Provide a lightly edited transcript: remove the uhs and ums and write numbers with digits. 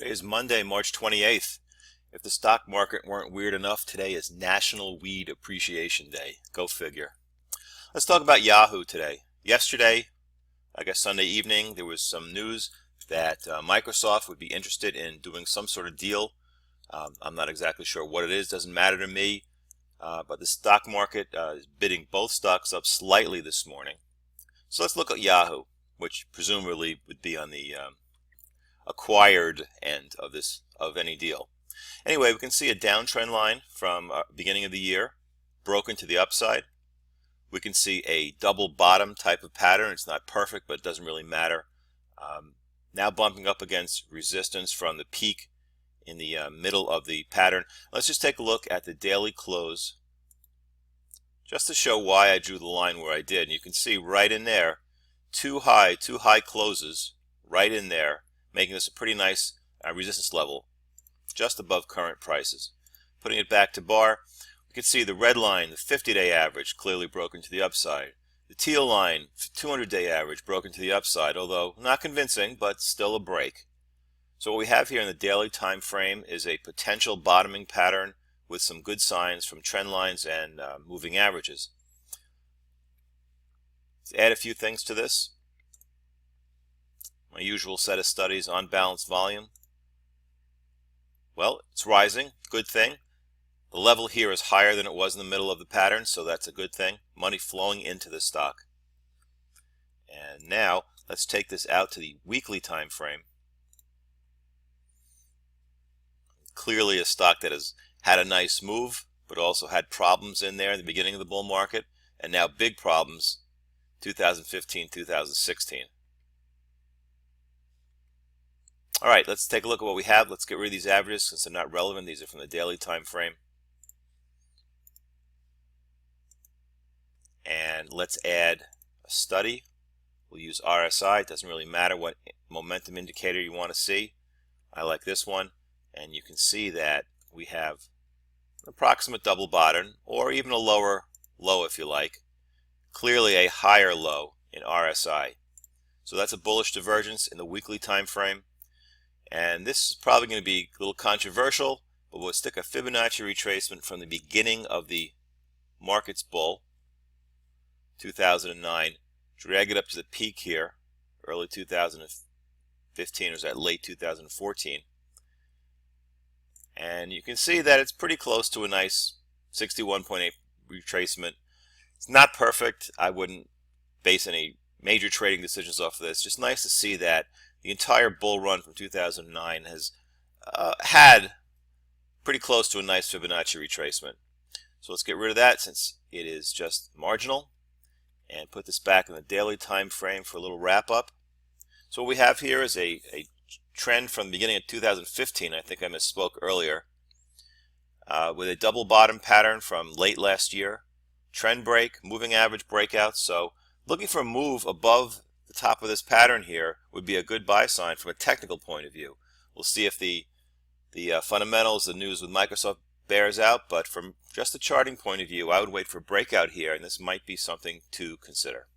Today is Monday, March 28th. If the stock market weren't weird enough, today is National Weed Appreciation Day. Go figure. Let's talk about Yahoo today. Yesterday, I guess Sunday evening, there was some news that Microsoft would be interested in doing some sort of deal. I'm not exactly sure what it is, doesn't matter to me. But the stock market is bidding both stocks up slightly this morning. So let's look at Yahoo, which presumably would be on the acquired end of any deal. Anyway, we can see a downtrend line from beginning of the year broken to the upside. We can see a double bottom type of pattern. It's not perfect, but it doesn't really matter. Now bumping up against resistance from the peak in the middle of the pattern. Let's just take a look at the daily close just to show why I drew the line where I did. And you can see right in there, two high closes right in there, making this a pretty nice resistance level just above current prices. Putting it back to bar, we can see the red line, the 50-day average, clearly broken to the upside. The teal line, 200-day average, broken to the upside, although not convincing, but still a break. So what we have here in the daily time frame is a potential bottoming pattern with some good signs from trend lines and moving averages. Let's add a few things to this. My usual set of studies on balanced volume. Well, it's rising, good thing. The level here is higher than it was in the middle of the pattern, so that's a good thing. Money flowing into the stock. And now let's take this out to the weekly time frame. Clearly a stock that has had a nice move, but also had problems in there in the beginning of the bull market, and now big problems 2015, 2016. All right, let's take a look at what we have. Let's get rid of these averages since they're not relevant. These are from the daily time frame. And let's add a study. We'll use RSI. It doesn't really matter what momentum indicator you want to see. I like this one. And you can see that we have an approximate double bottom, or even a lower low if you like. Clearly a higher low in RSI. So that's a bullish divergence in the weekly time frame. And this is probably going to be a little controversial, but we'll stick a Fibonacci retracement from the beginning of the market's bull, 2009, drag it up to the peak here, early 2015, or was that late 2014. And you can see that it's pretty close to a nice 61.8 retracement. It's not perfect. I wouldn't base any major trading decisions off of this. Just nice to see that the entire bull run from 2009 has had pretty close to a nice Fibonacci retracement. So let's get rid of that since it is just marginal, and put this back in the daily time frame for a little wrap up. So what we have here is a trend from the beginning of 2015. I think I misspoke earlier, with a double bottom pattern from late last year. Trend break, moving average breakout. So looking for a move above the top of this pattern here would be a good buy sign from a technical point of view. We'll see if the fundamentals, the news with Microsoft bears out, but from just a charting point of view, I would wait for breakout here, and this might be something to consider.